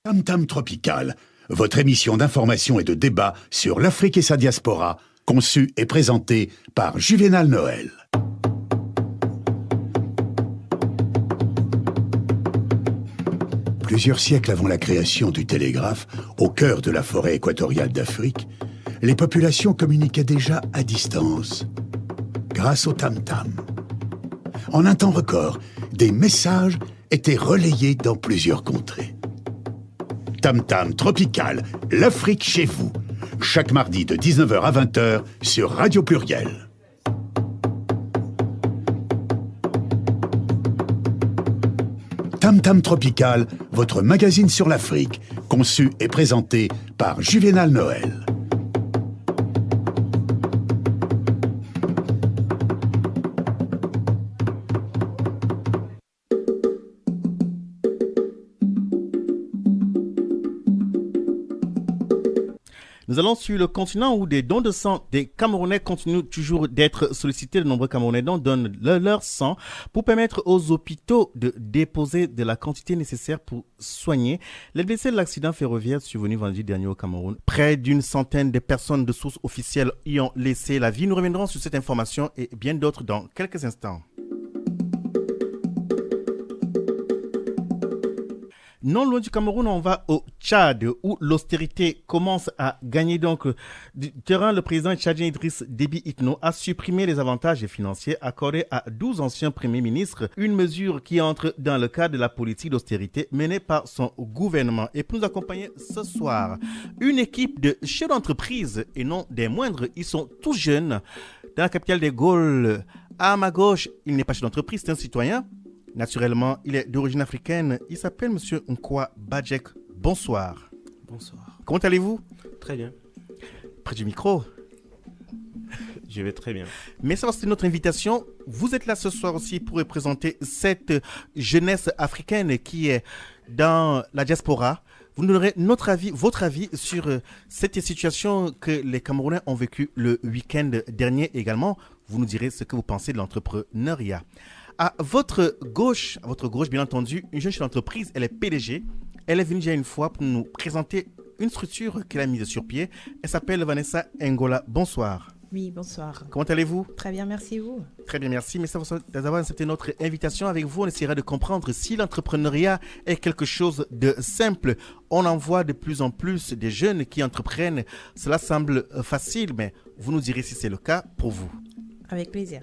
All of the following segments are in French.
Tam Tam Tropical, votre émission d'information et de débat sur l'Afrique et sa diaspora, conçue et présentée par Juvénal Noël. Plusieurs siècles avant la création du télégraphe, au cœur de la forêt équatoriale d'Afrique, les populations communiquaient déjà à distance, grâce au tam-tam. En un temps record, des messages étaient relayés dans plusieurs contrées. Tam Tam Tropical, l'Afrique chez vous, chaque mardi de 19h à 20h sur Radio Pluriel. Tam Tam Tropical, votre magazine sur l'Afrique, conçu et présenté par Juvénal Noël. Nous allons sur le continent où des dons de sang des Camerounais continuent toujours d'être sollicités. De nombreux Camerounais donnent leur sang pour permettre aux hôpitaux de déposer de la quantité nécessaire pour soigner les blessés de l'accident ferroviaire survenu vendredi dernier au Cameroun. Près d'une centaine de personnes de sources officielles y ont laissé la vie. Nous reviendrons sur cette information et bien d'autres dans quelques instants. Non loin du Cameroun, on va au Tchad où l'austérité commence à gagner donc du terrain. Le président tchadien Idriss Déby Itno a supprimé les avantages financiers accordés à 12 anciens premiers ministres, une mesure qui entre dans le cadre de la politique d'austérité menée par son gouvernement. Et pour nous accompagner ce soir, une équipe de chefs d'entreprise et non des moindres, ils sont tous jeunes. Dans la capitale des Gaules, à ma gauche, il n'est pas chef d'entreprise, c'est un citoyen. Naturellement, il est d'origine africaine. Il s'appelle Monsieur Nkwa Badjek. Bonsoir. Bonsoir. Comment allez-vous? Très bien. Près du micro. Je vais très bien. Mais ça, c'est notre invitation. Vous êtes là ce soir aussi pour représenter cette jeunesse africaine qui est dans la diaspora. Vous nous donnerez votre avis sur cette situation que les Camerounais ont vécue le week-end dernier également. Vous nous direz ce que vous pensez de l'entrepreneuriat. À votre gauche, bien entendu, une jeune chef d'entreprise, elle est PDG. Elle est venue déjà une fois pour nous présenter une structure qu'elle a mise sur pied. Elle s'appelle Vanessa Ngola. Bonsoir. Oui, bonsoir. Comment allez-vous? Très bien, merci vous. Très bien, merci. Merci d'avoir accepté notre invitation avec vous. On essaiera de comprendre si l'entrepreneuriat est quelque chose de simple. On en voit de plus en plus des jeunes qui entreprennent. Cela semble facile, mais vous nous direz si c'est le cas pour vous. Avec plaisir.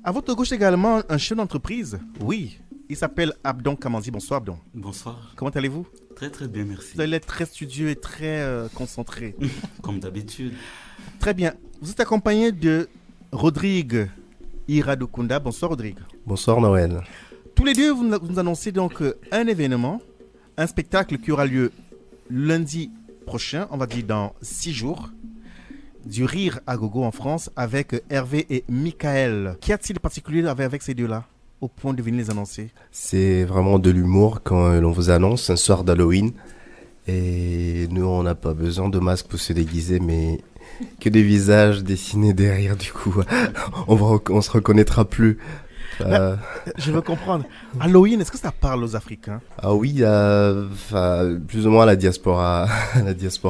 À votre gauche également, un chef d'entreprise. Oui, il s'appelle Abdon Kamanzi. Bonsoir Abdon. Bonsoir. Comment allez-vous? Très très bien, merci. Vous allez être très studieux et très concentré. Comme d'habitude. Très bien. Vous êtes accompagné de Rodrigue Iradokunda. Bonsoir Rodrigue. Bonsoir Noël. Tous les deux, vous nous annoncez donc un événement, un spectacle qui aura lieu lundi prochain, on va dire dans 6 jours. Du rire à gogo en France avec Hervé et Michael. Qu'y a-t-il de particulier avec ces deux-là au point de venir les annoncer? C'est vraiment de l'humour quand l'on vous annonce un soir d'Halloween. Et nous, on n'a pas besoin de masques pour se déguiser, mais que des visages dessinés derrière, du coup. On se reconnaîtra plus. Je veux comprendre. Halloween, est-ce que ça parle aux Africains? Ah oui, plus ou moins la diaspora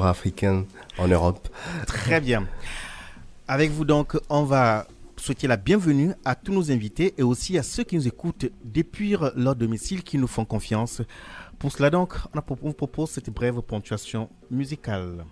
africaine en Europe. Très bien. Avec vous donc, on va souhaiter la bienvenue à tous nos invités et aussi à ceux qui nous écoutent depuis leur domicile, qui nous font confiance. Pour cela donc, on vous propose cette brève ponctuation musicale.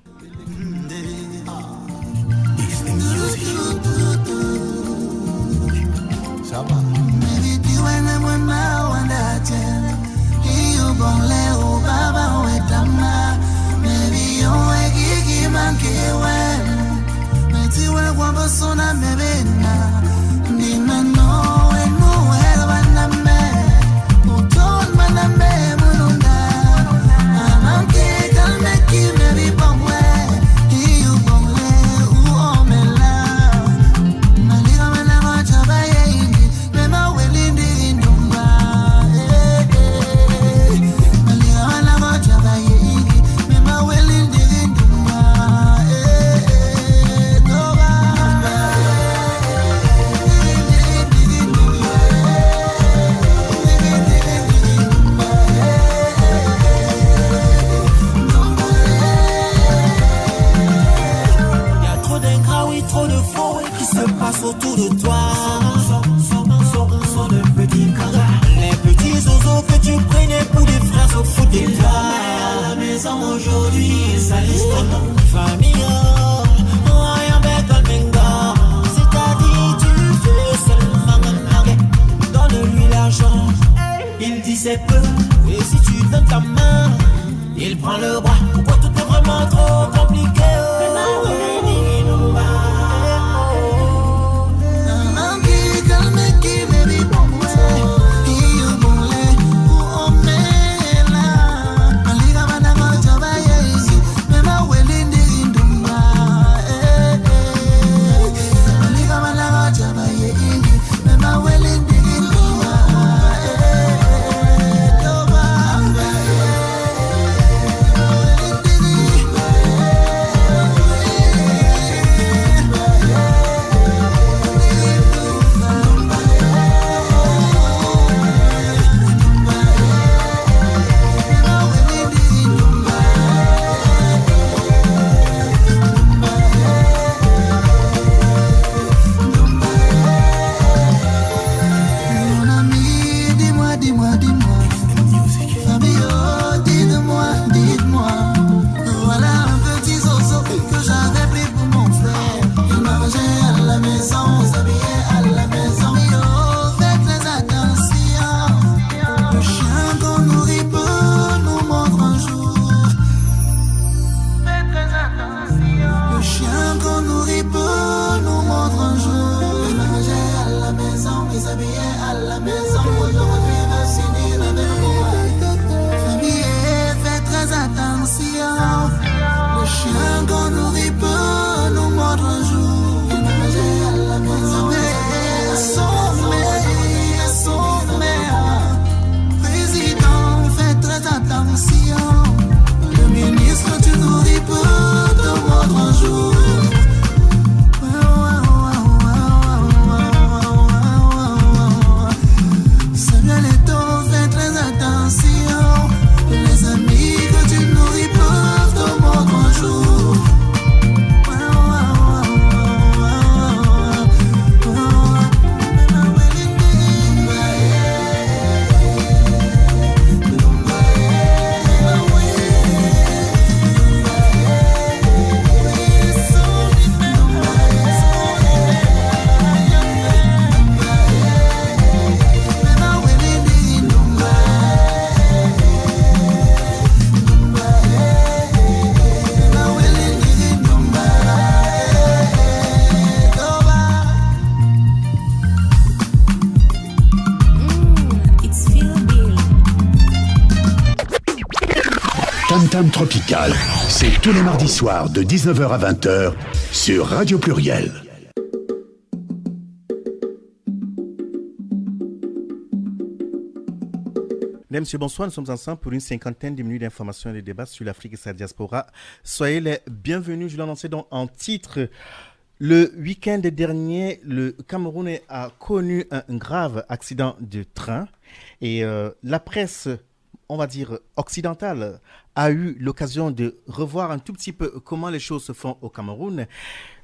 maison aujourd'hui, ça liste mon famille. C'est-à-dire tu fais seulement donne-lui l'argent. Il dit c'est peu, et si tu donnes ta main, il prend le bras. Pourquoi tout est vraiment trop compliqué? Tam Tam Tropical, c'est tous les mardis soirs de 19h à 20h sur Radio Pluriel. Mesdames, Messieurs, bonsoir. Nous sommes ensemble pour une cinquantaine de minutes d'informations et de débats sur l'Afrique et sa diaspora. Soyez les bienvenus. Je l'annonçais donc en titre. Le week-end dernier, le Cameroun a connu un grave accident de train et la presse, on va dire occidentale, a eu l'occasion de revoir un tout petit peu comment les choses se font au Cameroun.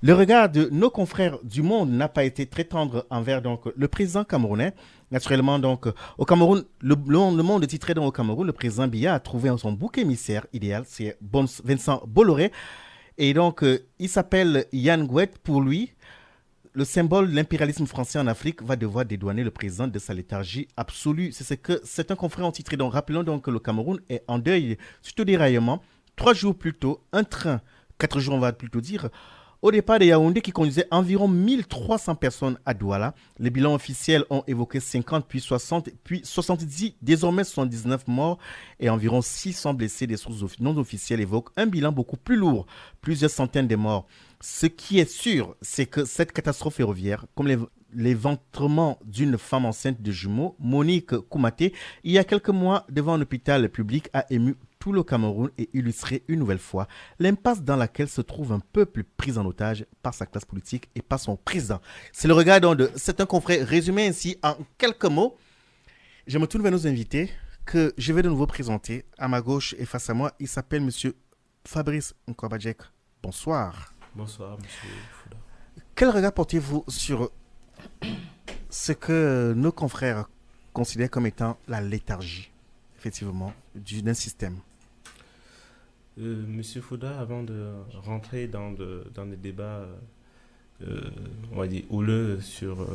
Le regard de nos confrères du monde n'a pas été très tendre envers donc, le président camerounais. Naturellement, donc, au Cameroun, le monde titrait donc au Cameroun, le président Biya a trouvé son bouc émissaire idéal, c'est Vincent Bolloré. Et donc, il s'appelle Yann Gouet. Pour lui, le symbole de l'impérialisme français en Afrique va devoir dédouaner le président de sa léthargie absolue. C'est ce que certains confrères ont titré. Donc, rappelons donc que le Cameroun est en deuil suite au déraillement. 3 jours plus tôt, un train, 4 jours on va plutôt dire, au départ de Yaoundé qui conduisait environ 1300 personnes à Douala. Les bilans officiels ont évoqué 50, puis 60, puis 70, désormais 79 morts et environ 600 blessés. Des sources non officielles évoquent un bilan beaucoup plus lourd, plusieurs centaines de morts. Ce qui est sûr, c'est que cette catastrophe ferroviaire, comme l'éventrement d'une femme enceinte de jumeaux, Monique Koumaté, il y a quelques mois devant un hôpital public, a ému tout le Cameroun et illustré une nouvelle fois l'impasse dans laquelle se trouve un peuple pris en otage par sa classe politique et par son président. C'est le regard de certains confrères résumé ainsi en quelques mots. Je me tourne vers nos invités que je vais de nouveau présenter. À ma gauche et face à moi, il s'appelle monsieur Fabrice Nkwabadjek. Bonsoir. Bonsoir, monsieur Fouda. Quel regard portez-vous sur ce que nos confrères considèrent comme étant la léthargie, effectivement, d'un système? Monsieur Fouda, avant de rentrer dans des débats, on va dire, houleux sur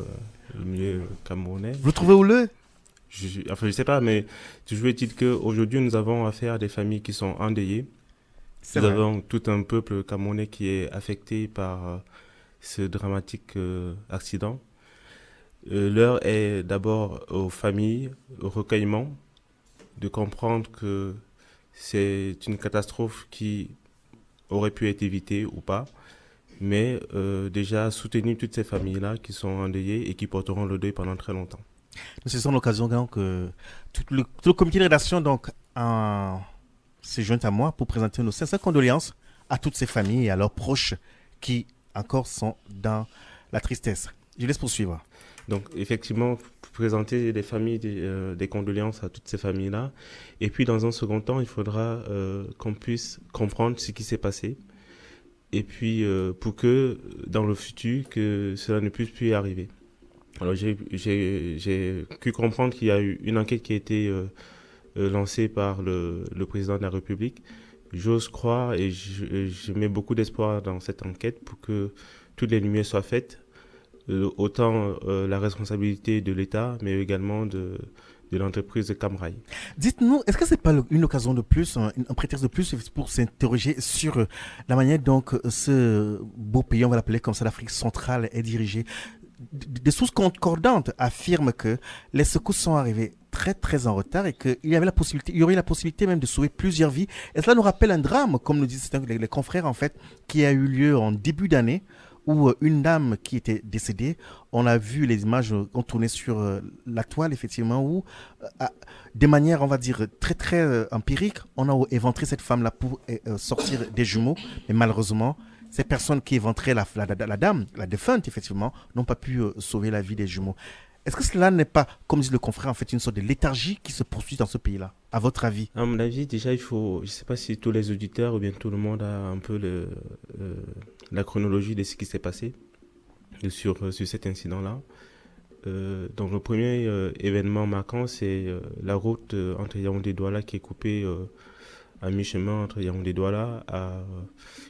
le milieu camerounais, Vous le trouvez houleux? je sais pas, mais toujours est-il qu'aujourd'hui, nous avons affaire à des familles qui sont endeuillées. C'est Nous vrai. avons tout un peuple camerounais qui est affecté par ce dramatique accident. L'heure est d'abord aux familles, au recueillement, de comprendre que c'est une catastrophe qui aurait pu être évitée ou pas, mais déjà soutenir toutes ces familles-là qui sont endeuillées et qui porteront le deuil pendant très longtemps. Nous saisissons l'occasion donc tout le comité de rédaction donc s'est joint à moi pour présenter nos sincères condoléances à toutes ces familles et à leurs proches qui encore sont dans la tristesse. Je laisse poursuivre. Donc effectivement, présenter des familles, des condoléances à toutes ces familles-là. Et puis dans un second temps, il faudra qu'on puisse comprendre ce qui s'est passé. Et puis pour que dans le futur, que cela ne puisse plus arriver. Alors j'ai cru comprendre qu'il y a eu une enquête qui a été lancée par le président de la République. J'ose croire et je mets beaucoup d'espoir dans cette enquête pour que toutes les lumières soient faites. Autant la responsabilité de l'État, mais également de l'entreprise de Camrail. Dites-nous, est-ce que c'est pas une occasion de plus, un prétexte de plus pour s'interroger sur la manière donc ce beau pays, on va l'appeler comme ça, l'Afrique centrale, est dirigé? Des sources concordantes affirment que les secousses sont arrivées très très en retard et qu'il y avait il y aurait la possibilité même de sauver plusieurs vies. Et cela nous rappelle un drame, comme nous disent les confrères en fait, qui a eu lieu en début d'année, où une dame qui était décédée, on a vu les images ont tourné sur la toile, effectivement, où, de manière, on va dire, très, très empirique, on a éventré cette femme-là pour sortir des jumeaux. Mais malheureusement, ces personnes qui éventraient la dame, la défunte, effectivement, n'ont pas pu sauver la vie des jumeaux. Est-ce que cela n'est pas, comme dit le confrère, en fait, une sorte de léthargie qui se poursuit dans ce pays-là, à votre avis? À mon avis, déjà, je ne sais pas si tous les auditeurs ou bien tout le monde a un peu la chronologie de ce qui s'est passé sur cet incident-là. Donc, le premier événement marquant, c'est la route entre Yaoundé et Douala qui est coupée à mi-chemin entre Yaoundé et Douala à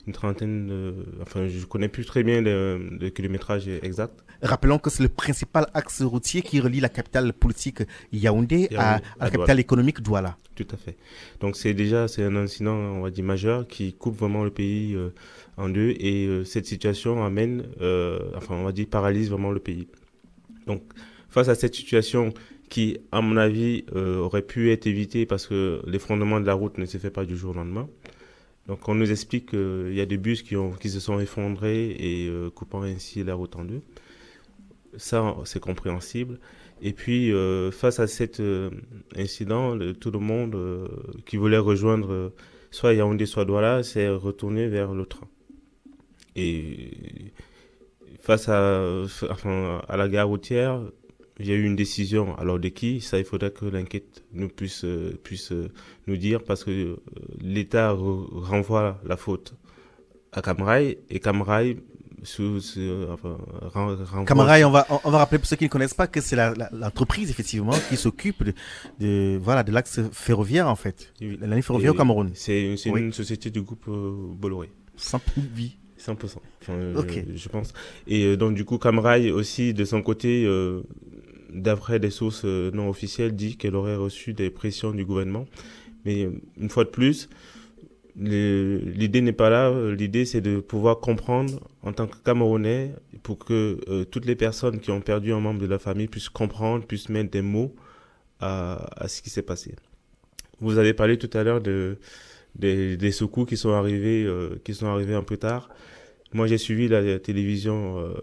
une trentaine enfin, je ne connais plus très bien le kilométrage exact. Rappelons que c'est le principal axe routier qui relie la capitale politique Yaoundé à la capitale économique Douala. Tout à fait. Donc c'est un incident, on va dire, majeur qui coupe vraiment le pays en deux et cette situation amène, enfin on va dire, paralyse vraiment le pays. Donc face à cette situation qui, à mon avis, aurait pu être évitée parce que l'effondrement de la route ne se fait pas du jour au lendemain. Donc on nous explique qu'il y a des bus qui se sont effondrés et coupant ainsi la route en deux. Ça, c'est compréhensible. Et puis, face à cet incident, tout le monde qui voulait rejoindre soit Yaoundé, soit Douala, s'est retourné vers le train. Et face à la gare routière, il y a eu une décision. Alors de qui? Ça, il faudrait que l'enquête puisse nous dire, parce que l'État renvoie la faute à Camrail, et Camrail Camrail, on va rappeler pour ceux qui ne connaissent pas que c'est l'entreprise effectivement qui s'occupe de l'axe ferroviaire en fait, la ligne ferroviaire au Cameroun. C'est une société du groupe Bolloré. 100%. 100%. Ok. Je pense. Et donc du coup, Camrail aussi de son côté, d'après des sources non officielles, dit qu'elle aurait reçu des pressions du gouvernement. Mais une fois de plus, l'idée n'est pas là. L'idée, c'est de pouvoir comprendre en tant que Camerounais, pour que toutes les personnes qui ont perdu un membre de leur famille puissent comprendre, puissent mettre des mots à ce qui s'est passé. Vous avez parlé tout à l'heure des secours qui sont arrivés un peu tard. Moi, j'ai suivi la télévision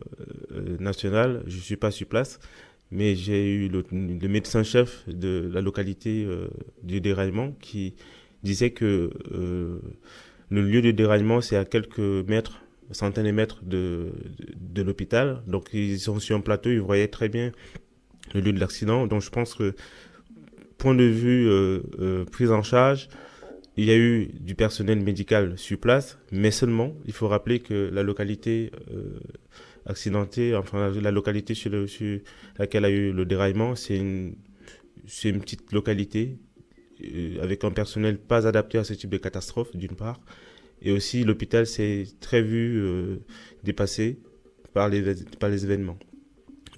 nationale. Je suis pas sur place, mais j'ai eu le médecin-chef de la localité du déraillement qui disait que le lieu de déraillement, c'est à quelques mètres, centaines de mètres de l'hôpital. Donc, ils sont sur un plateau, ils voyaient très bien le lieu de l'accident. Donc, je pense que, point de vue prise en charge, il y a eu du personnel médical sur place, mais seulement, il faut rappeler que la localité accidentée, enfin la localité sur laquelle a eu le déraillement, c'est une petite localité avec un personnel pas adapté à ce type de catastrophe, d'une part. Et aussi, l'hôpital s'est très vu dépassé par les événements.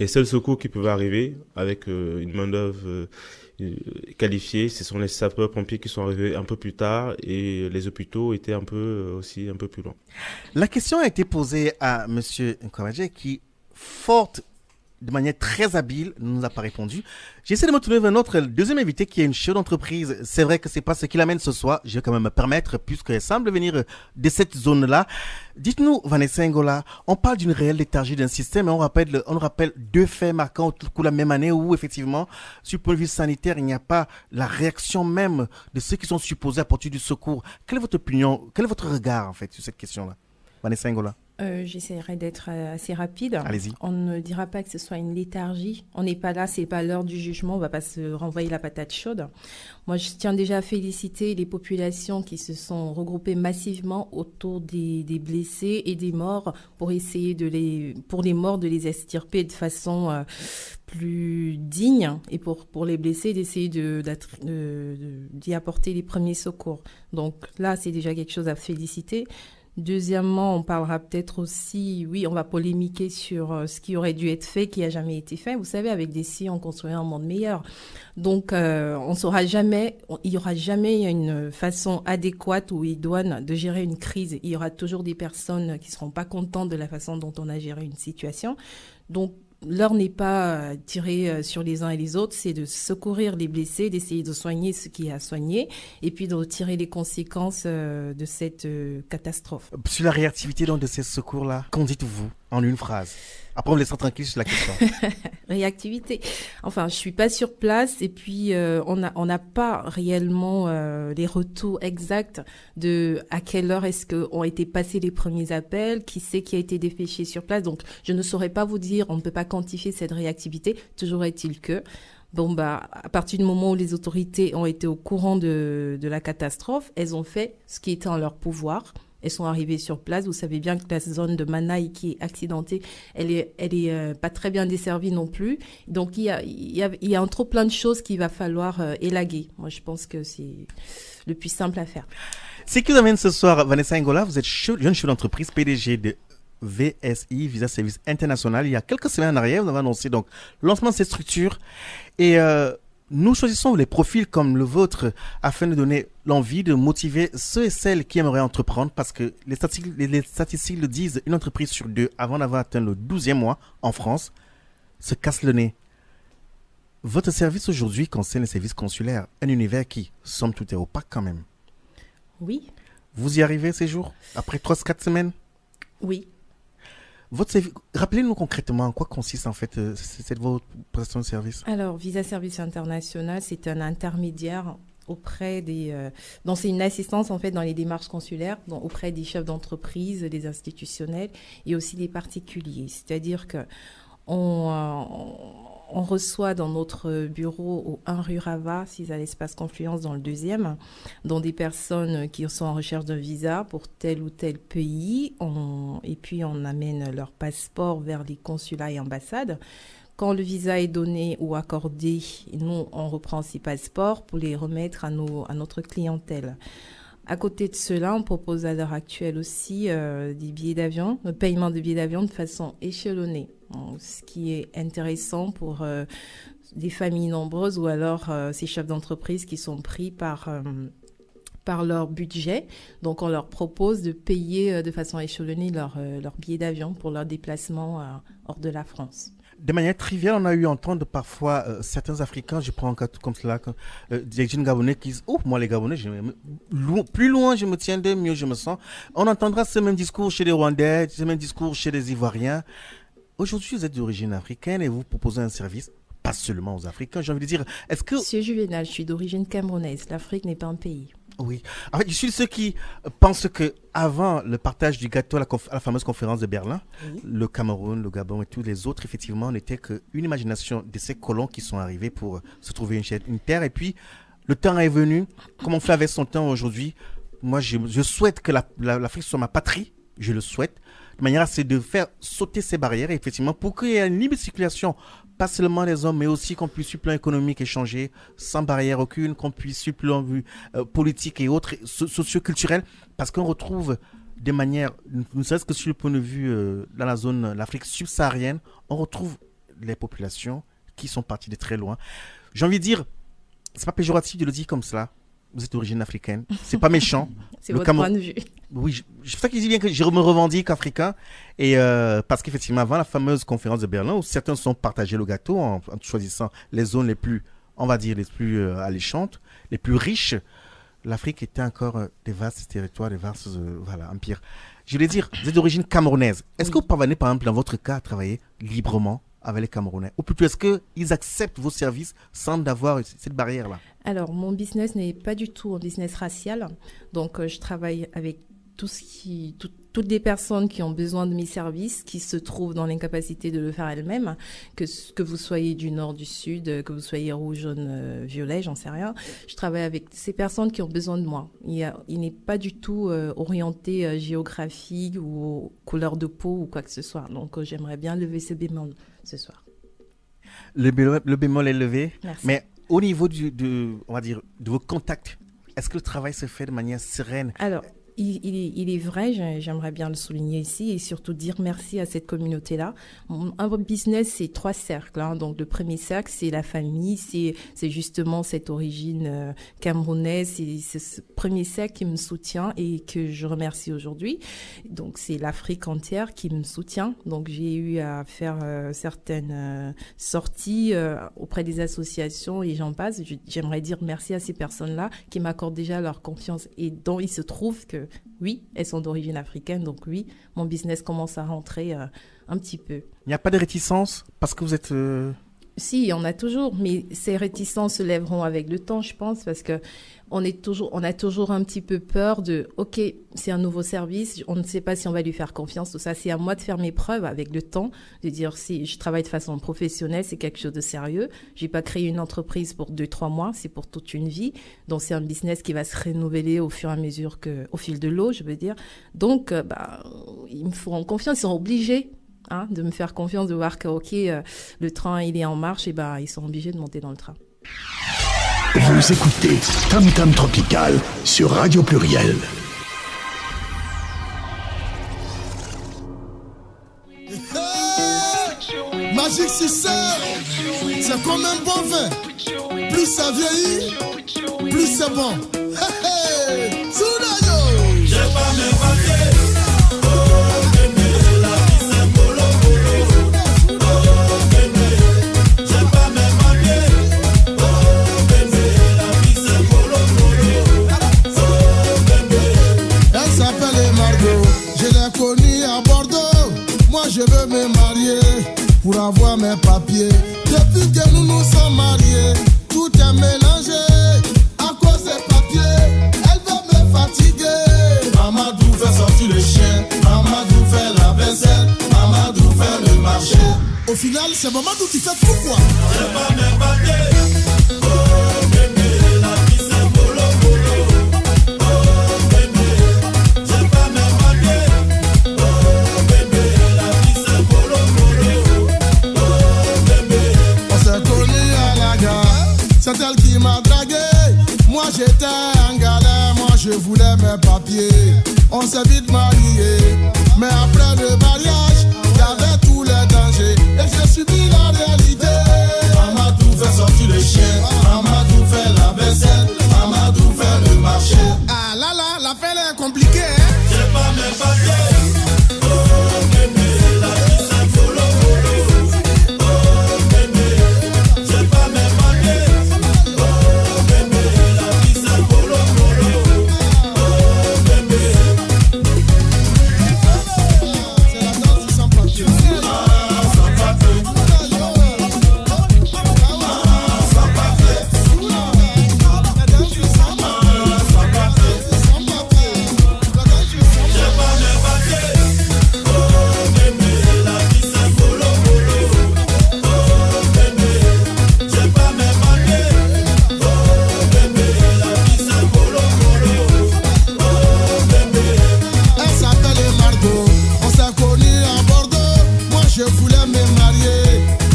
Les seuls secours qui pouvaient arriver avec une main-d'œuvre qualifiés, ce sont les sapeurs-pompiers qui sont arrivés un peu plus tard et les hôpitaux étaient aussi un peu plus loin. La question a été posée à M. Nkwamadje qui, forte de manière très habile, ne nous a pas répondu. J'essaie de me tourner vers notre deuxième invité qui est une chef d'entreprise. C'est vrai que c'est pas ce qui l'amène ce soir. Je vais quand même me permettre, puisqu'elle semble venir de cette zone-là. Dites-nous, Vanessa Ngola, on parle d'une réelle léthargie d'un système et on rappelle deux faits marquants au cours de la même année où, effectivement, sur le point de vue sanitaire, il n'y a pas la réaction même de ceux qui sont supposés apporter du secours. Quelle est votre opinion, quel est votre regard, en fait, sur cette question-là, Vanessa Ngola? J'essaierai d'être assez rapide. Allez-y. On ne dira pas que ce soit une léthargie. On n'est pas là, c'est pas l'heure du jugement. On va pas se renvoyer la patate chaude. Moi, je tiens déjà à féliciter les populations qui se sont regroupées massivement autour des blessés et des morts pour essayer pour les morts de les extirper de façon plus digne et pour les blessés d'essayer d'y apporter les premiers secours. Donc là, c'est déjà quelque chose à féliciter. Deuxièmement, on parlera peut-être aussi, oui, on va polémiquer sur ce qui aurait dû être fait, qui n'a jamais été fait. Vous savez, avec des si, on construit un monde meilleur. Donc, on saura jamais, il n'y aura jamais une façon adéquate ou idoine de gérer une crise. Il y aura toujours des personnes qui ne seront pas contentes de la façon dont on a géré une situation. Donc, l'heure n'est pas tirée sur les uns et les autres, c'est de secourir les blessés, d'essayer de soigner ce qui est à soigner et puis de tirer les conséquences de cette catastrophe. Sur la réactivité donc, de ces secours-là, qu'en dites-vous en une phrase? Après, on me laissera tranquille sur la question. Réactivité. Enfin, je suis pas sur place et puis on n'a pas réellement les retours exacts de à quelle heure est-ce qu'ont été passés les premiers appels, qui c'est qui a été dépêché sur place. Donc, je ne saurais pas vous dire, on ne peut pas quantifier cette réactivité. Toujours est-il que à partir du moment où les autorités ont été au courant de la catastrophe, elles ont fait ce qui était en leur pouvoir. Elles sont arrivées sur place. Vous savez bien que la zone de Manaï qui est accidentée, elle est pas très bien desservie non plus. Donc, il y a un trop plein de choses qu'il va falloir élaguer. Moi, je pense que c'est le plus simple à faire. Ce qui nous amène ce soir, Vanessa Ngola, vous êtes jeune chef d'entreprise, PDG de VSI, Visa Service International. Il y a quelques semaines en arrière, vous avez annoncé donc le lancement de cette structure. Et nous choisissons les profils comme le vôtre afin de donner l'envie de motiver ceux et celles qui aimeraient entreprendre parce que les statistiques le disent, une entreprise sur deux, avant d'avoir atteint le 12e mois en France, se casse le nez. Votre service aujourd'hui concerne les services consulaires, un univers qui, somme toute, est opaque quand même. Oui. Vous y arrivez ces jours, après 3-4 semaines? Oui. Rappelez-nous concrètement en quoi consiste en fait votre prestation de service. Alors, Visa Service International, c'est un intermédiaire auprès donc c'est une assistance en fait dans les démarches consulaires, donc auprès des chefs d'entreprise, des institutionnels et aussi des particuliers. C'est-à-dire que on reçoit dans notre bureau au 1 rue Rava, 6 à l'espace Confluence dans le 2e, dont des personnes qui sont en recherche d'un visa pour tel ou tel pays. Et puis on amène leur passeport vers les consulats et ambassades. Quand le visa est donné ou accordé, nous, on reprend ces passeports pour les remettre à notre clientèle. À côté de cela, on propose à l'heure actuelle aussi des billets d'avion, le paiement de billets d'avion de façon échelonnée. Ce qui est intéressant pour des familles nombreuses ou alors ces chefs d'entreprise qui sont pris par leur budget. Donc, on leur propose de payer de façon échelonnée leur billet d'avion pour leur déplacement hors de la France. De manière triviale, on a eu à entendre parfois certains Africains, je prends un cas comme cela, des jeunes Gabonais qui disent « Oh, moi les Gabonais, plus loin je me tiens d'eux, mieux je me sens ». On entendra ce même discours chez les Rwandais, ce même discours chez les Ivoiriens. Aujourd'hui, vous êtes d'origine africaine et vous proposez un service, pas seulement aux Africains. J'ai envie de dire, est-ce que... Monsieur Juvenal, je suis d'origine camerounaise. L'Afrique n'est pas un pays. Oui. En fait, je suis de ceux qui pensent qu'avant le partage du gâteau à la fameuse conférence de Berlin, oui, le Cameroun, le Gabon et tous les autres, effectivement, n'étaient qu'une imagination de ces colons qui sont arrivés pour se trouver une terre. Et puis, le temps est venu, comme on fait avec son temps aujourd'hui. Moi, je souhaite que l'Afrique soit ma patrie. Je le souhaite. De manière à de faire sauter ces barrières, effectivement, pour qu'il y ait une libre circulation pas seulement les hommes, mais aussi qu'on puisse sur le plan économique échanger sans barrière aucune, qu'on puisse sur le plan politique et autres, socio-culturel, parce qu'on retrouve des manières, ne serait-ce que sur le point de vue dans la zone, l'Afrique subsaharienne, on retrouve les populations qui sont parties de très loin. J'ai envie de dire, c'est pas péjoratif de le dire comme cela. Vous êtes d'origine africaine, c'est pas méchant. C'est votre point de vue. Oui, c'est pour ça que je dis bien que je me revendique africain. Et parce qu'effectivement, avant la fameuse conférence de Berlin, où certains se sont partagés le gâteau en choisissant les zones les plus, on va dire, les plus alléchantes, les plus riches, l'Afrique était encore des vastes territoires, des vastes empires. Je voulais dire, vous êtes d'origine camerounaise. Est-ce que vous parvenez, par exemple, dans votre cas, à travailler librement avec les Camerounais? Ou plutôt, est-ce qu'ils acceptent vos services sans avoir cette barrière-là? Alors, mon business n'est pas du tout un business racial. Donc, je travaille avec toutes les personnes qui ont besoin de mes services, qui se trouvent dans l'incapacité de le faire elles-mêmes, que vous soyez du nord, du sud, que vous soyez rouge, jaune, violet, j'en sais rien. Je travaille avec ces personnes qui ont besoin de moi. Il n'est pas du tout orienté géographique ou couleur de peau ou quoi que ce soit. Donc, j'aimerais bien lever ce bémol ce soir. Le bémol est levé. Merci. Mais au niveau on va dire, de vos contacts, est-ce que le travail se fait de manière sereine? Alors, il est vrai, j'aimerais bien le souligner ici et surtout dire merci à cette communauté-là. Un business, c'est 3 cercles. Hein. Donc, le premier cercle, c'est la famille, c'est justement cette origine camerounaise. C'est ce premier cercle qui me soutient et que je remercie aujourd'hui. Donc, c'est l'Afrique entière qui me soutient. Donc, j'ai eu à faire certaines sorties auprès des associations et j'en passe. J'aimerais dire merci à ces personnes-là qui m'accordent déjà leur confiance et dont il se trouve que oui, elles sont d'origine africaine, donc oui, mon business commence à rentrer un petit peu. Il n'y a pas de réticence parce que vous êtes... Si, il y en a toujours, mais ces réticences se lèveront avec le temps, je pense, parce que on a toujours un petit peu peur de, ok, c'est un nouveau service, on ne sait pas si on va lui faire confiance, tout ça. C'est à moi de faire mes preuves avec le temps, de dire si je travaille de façon professionnelle, c'est quelque chose de sérieux. J'ai pas créé une entreprise pour 2-3 mois, c'est pour toute une vie. Donc c'est un business qui va se renouveler au fur et à mesure au fil de l'eau, je veux dire. Donc, ils me feront confiance, ils sont obligés. De me faire confiance, de voir que le train il est en marche, et ils sont obligés de monter dans le train. Vous écoutez Tam Tam Tropical sur Radio Pluriel. Magic System, c'est comme un bon vin. Plus ça vieillit, plus c'est bon. Hey, hey, Soudayo. J'ai pas mes papiers. Je veux me marier pour avoir mes papiers. Depuis que nous nous sommes mariés, tout est mélangé à cause des papiers. Elle veut me fatiguer. Mamadou fait sortir le chien, Mamadou fait la vaisselle, Mamadou fait le marché. Au final, c'est Mamadou qui fait tout quoi. J'ai pas mes papiers. Oh bébé, la vie c'est bolo bolo. Oh bébé, j'ai pas mes papiers. C'est elle qui m'a dragué. Moi j'étais en galère, moi je voulais mes papiers. On s'est vite mariés, mais après le mariage, y'avait tous les dangers et j'ai subi la réalité. Mamadou fait sortir le chien, Mamadou fait la vaisselle, Mamadou fait le marché. Ah là là, l'affaire est compliquée, hein? J'ai pas mes papiers. Oh bébé, la vie c'est bolo bolo. Oh bébé, j'ai pas mes papiers.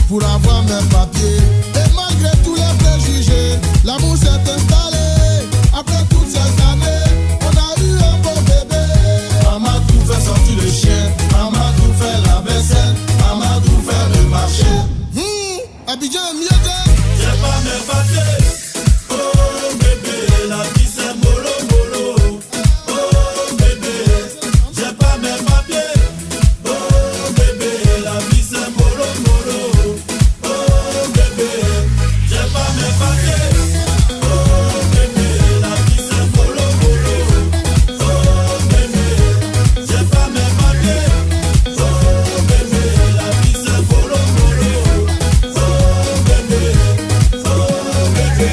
Pour avoir mes papiers. Et malgré tous les préjugés, l'amour s'est installé. Après toutes ces années, on a eu un beau bébé. Amadou fait sortir le chien, Amadou fait la vaisselle, Amadou fait le marché. Abidjan est mieux que. J'ai pas mes papiers. Oh bébé, la vie c'est mollo mollo. Oh bébé, j'ai pas mes papiers. Oh bébé, la vie c'est mollo mollo. Oh bébé, j'ai pas mes papiers. Oh bébé, la vie c'est mollo mollo. Oh bébé, j'ai pas mes papiers. Oh bébé, la vie c'est mollo mollo. Oh bébé, oh bébé.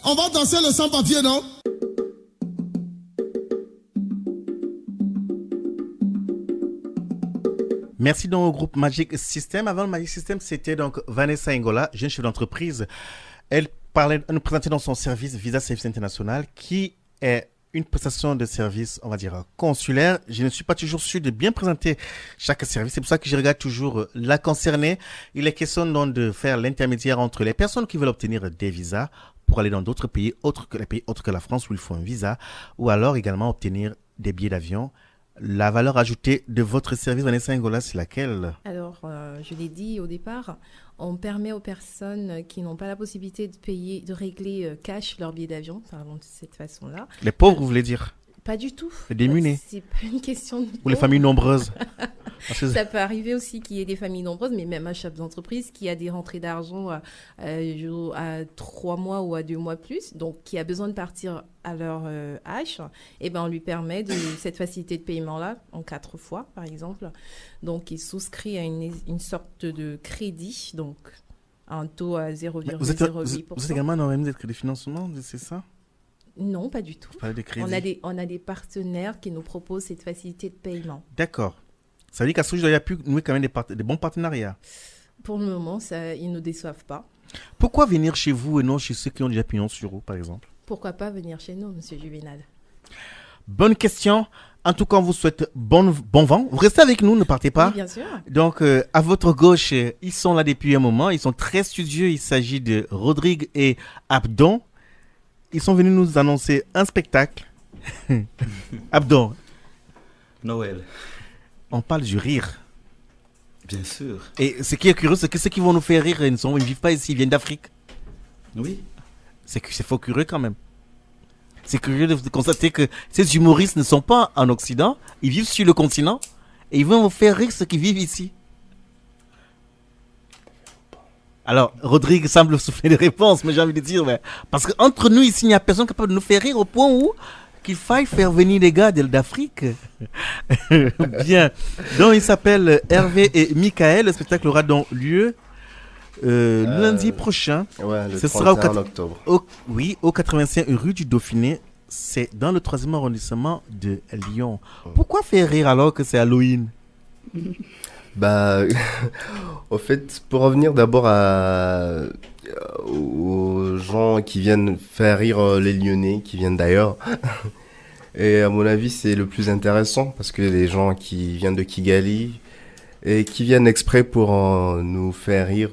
On va danser le sans-papier, non? Merci donc au groupe Magic System. Avant le Magic System, c'était donc Vanessa Ngola, jeune chef d'entreprise. Elle nous présentait dans son service Visa Service International, qui est une prestation de service, on va dire, consulaire. Je ne suis pas toujours sûr de bien présenter chaque service. C'est pour ça que je regarde toujours la concernée. Il est question donc de faire l'intermédiaire entre les personnes qui veulent obtenir des visas pour aller dans d'autres pays autres que la France où il faut un visa, ou alors également obtenir des billets d'avion. La valeur ajoutée de votre service, Vanessa Ngola, c'est laquelle? Alors, je l'ai dit au départ, on permet aux personnes qui n'ont pas la possibilité de payer, de régler cash leur billet d'avion, parlons de cette façon-là. Les pauvres, vous voulez dire? Pas du tout. Les démunis? C'est pas une question de Ou les familles nombreuses? Ça peut arriver aussi qu'il y ait des familles nombreuses, mais même un chef d'entreprise qui a des rentrées d'argent à 3 mois ou à 2 mois plus, donc qui a besoin de partir à leur âge, et ben on lui permet cette facilité de paiement-là en 4 fois, par exemple. Donc, il souscrit à une sorte de crédit, donc un taux à 0,08%. Vous êtes également un organisme de crédit financement, c'est ça? Non, pas du tout. Des crédits. On a des partenaires qui nous proposent cette facilité de paiement. D'accord. Ça veut dire qu'à ce jour, il y a pu nouer quand même des bons partenariats. Pour le moment, ils ne nous déçoivent pas. Pourquoi venir chez vous et non chez ceux qui ont déjà pignon sur vous, par exemple? Pourquoi pas venir chez nous, monsieur Juvenal? Bonne question. En tout cas, on vous souhaite bon vent. Vous restez avec nous, ne partez pas. Oui, bien sûr. Donc, à votre gauche, ils sont là depuis un moment. Ils sont très studieux. Il s'agit de Rodrigue et Abdon. Ils sont venus nous annoncer un spectacle. Abdon. Noël. On parle du rire. Bien sûr. Et ce qui est curieux, c'est que ceux qui vont nous faire rire, ils ne vivent pas ici, ils viennent d'Afrique. Oui. C'est faux curieux quand même. C'est curieux de constater que ces humoristes ne sont pas en Occident, ils vivent sur le continent et ils vont vous faire rire ceux qui vivent ici. Alors, Rodrigue semble souffler des réponses, mais j'ai envie de dire, parce qu'entre nous ici, il n'y a personne capable de nous faire rire au point où qu'il faille faire venir des gars d'Afrique. Bien. Donc, ils s'appellent Hervé et Michael. Le spectacle aura donc lieu lundi prochain. Ouais, le Ce 31 sera octobre. Au 85 rue du Dauphiné. C'est dans le 3e arrondissement de Lyon. Pourquoi faire rire alors que c'est Halloween? Bah, au fait, pour revenir d'abord aux gens qui viennent faire rire les Lyonnais, qui viennent d'ailleurs. Et à mon avis, c'est le plus intéressant parce que les gens qui viennent de Kigali et qui viennent exprès pour nous faire rire.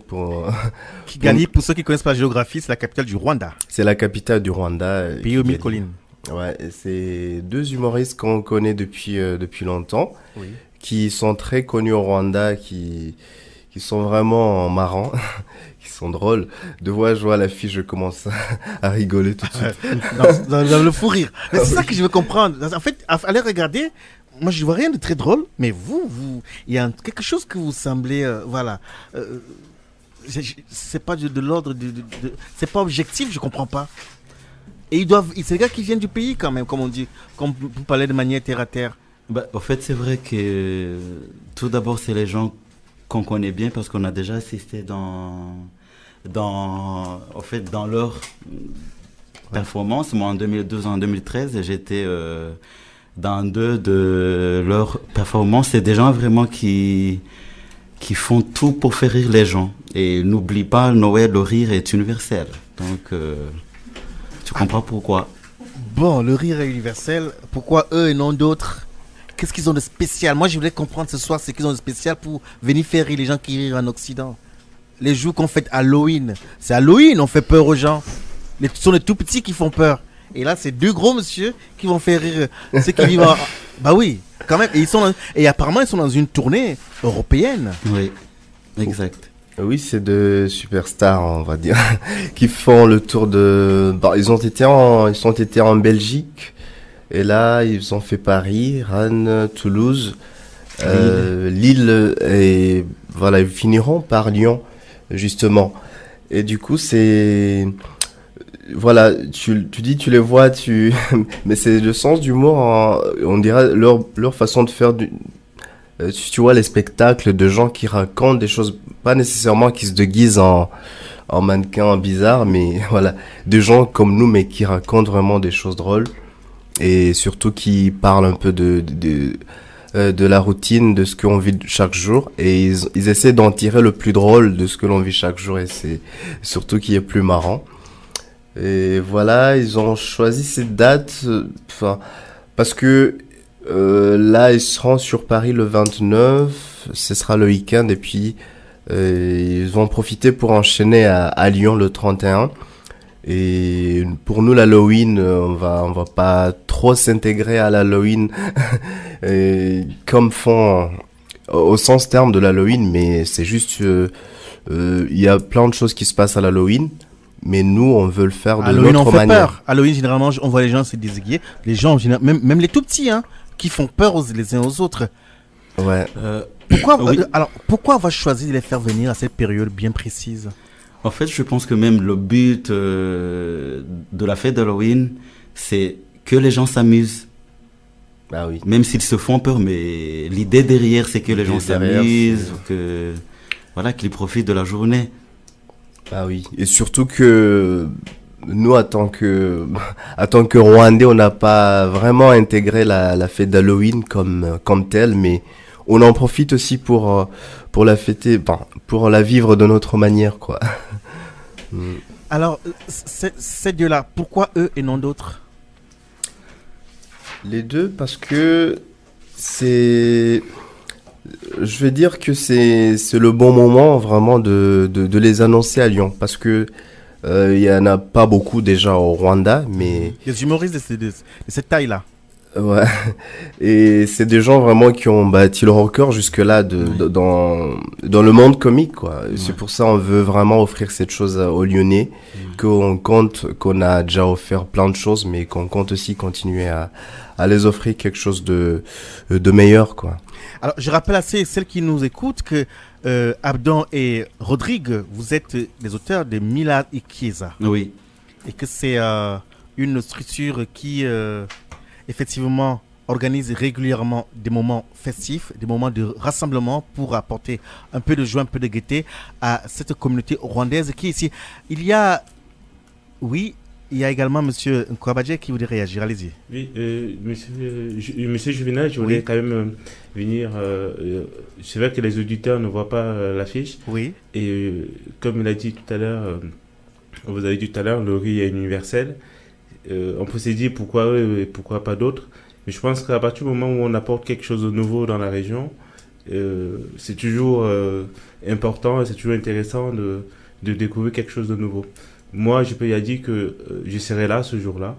Kigali, pour ceux qui connaissent pas la géographie, c'est la capitale du Rwanda. C'est la capitale du Rwanda. Pays aux 1000 collines. Ouais, c'est 2 humoristes qu'on connaît depuis longtemps. Oui. Qui sont très connus au Rwanda, qui sont vraiment marrants, qui sont drôles. De voir, je vois l'affiche, je commence à rigoler tout de suite. dans le fou rire. Mais c'est ça que je veux comprendre. En fait, allez regarder, moi je vois rien de très drôle, mais vous il y a quelque chose que vous semblez, voilà. C'est pas de l'ordre c'est pas objectif, je comprends pas. Et c'est des gars qui viennent du pays quand même, comme on dit, comme vous parlez de manière terre à terre. Bah, en fait, c'est vrai que tout d'abord, c'est les gens qu'on connaît bien parce qu'on a déjà assisté dans leur performance. Moi, en 2012, en 2013, j'étais dans 2 de leurs performances. C'est des gens vraiment qui font tout pour faire rire les gens. Et n'oublie pas, Noël, le rire est universel. Donc, tu comprends pourquoi. Bon, le rire est universel. Pourquoi eux et non d'autres? Qu'est-ce qu'ils ont de spécial? Moi, je voulais comprendre ce soir, c'est qu'ils ont de spécial pour venir faire rire les gens qui rient en Occident. Les jours qu'on fait Halloween, c'est Halloween, on fait peur aux gens. Ce sont les tout petits qui font peur. Et là, c'est deux gros monsieur qui vont faire rire ceux qui vivent en... Bah oui, quand même. Et apparemment, ils sont dans une tournée européenne. Oui, exact. Oui, c'est de superstars, on va dire, qui font le tour de... Bon, ils ont été en Belgique, et là, ils ont fait Paris, Rennes, Toulouse, Lille, et voilà, ils finiront par Lyon, justement. Et du coup, c'est... Voilà, tu dis, tu les vois, mais c'est le sens d'humour, on dirait leur façon de faire tu vois les spectacles de gens qui racontent des choses, pas nécessairement qui se déguisent en mannequin bizarre, mais voilà, des gens comme nous, mais qui racontent vraiment des choses drôles et surtout qui parlent un peu de la routine, de ce qu'on vit chaque jour, et ils essaient d'en tirer le plus drôle de ce que l'on vit chaque jour, et c'est surtout qui est plus marrant. Et voilà, ils ont choisi cette date, parce que là, ils seront sur Paris le 29, ce sera le week-end, et puis ils vont profiter pour enchaîner à Lyon le 31. Et pour nous, l'Halloween, on va pas trop s'intégrer à l'Halloween comme font au sens terme de l'Halloween, mais c'est juste, il y a plein de choses qui se passent à l'Halloween. Mais nous, on veut le faire de Halloween, notre on fait manière. peur. Halloween, généralement, on voit les gens se déguiser. Les gens, même les tout petits, hein, qui font peur les uns aux autres. Ouais. Pourquoi on va choisir de les faire venir à cette période bien précise? En fait, je pense que même le but de la fête d'Halloween, c'est que les gens s'amusent. Bah oui. Même s'ils se font peur, mais l'idée derrière, c'est que les gens s'amusent, qu'ils profitent de la journée. Ah oui, et surtout que nous, en tant que Rwandais, on n'a pas vraiment intégré la fête d'Halloween comme telle, mais on en profite aussi pour la fêter, pour la vivre de notre manière, quoi. Alors, ces deux-là, pourquoi eux et non d'autres? Les deux, parce que je vais dire que c'est le bon moment vraiment de les annoncer à Lyon, parce que il y en a pas beaucoup déjà au Rwanda, mais Les humoristes de cette taille-là. ouais, et c'est des gens vraiment qui ont bâti leur record jusque-là dans le monde comique, quoi. Ouais. C'est pour ça on veut vraiment offrir cette chose aux Lyonnais, qu'on a déjà offert plein de choses, mais qu'on compte aussi continuer à les offrir quelque chose de meilleur, quoi. Alors, je rappelle à celles qui nous écoutent que Abdon et Rodrigue, vous êtes les auteurs de Mila Ikieza. Oui. Et que c'est une structure qui, effectivement, organise régulièrement des moments festifs, des moments de rassemblement pour apporter un peu de joie, un peu de gaieté à cette communauté rwandaise qui est ici. Il y a également M. Nkwabadje qui voudrait réagir. Allez-y. Oui, monsieur Juvenal, je voulais quand même venir. C'est vrai que les auditeurs ne voient pas l'affiche. Oui. Et comme il a dit tout à l'heure, vous avez dit tout à l'heure, le riz est universel. On peut se dire pourquoi eux et pourquoi pas d'autres. Mais je pense qu'à partir du moment où on apporte quelque chose de nouveau dans la région, c'est toujours important et c'est toujours intéressant de découvrir quelque chose de nouveau. Moi, je peux y dire que je serai là ce jour-là.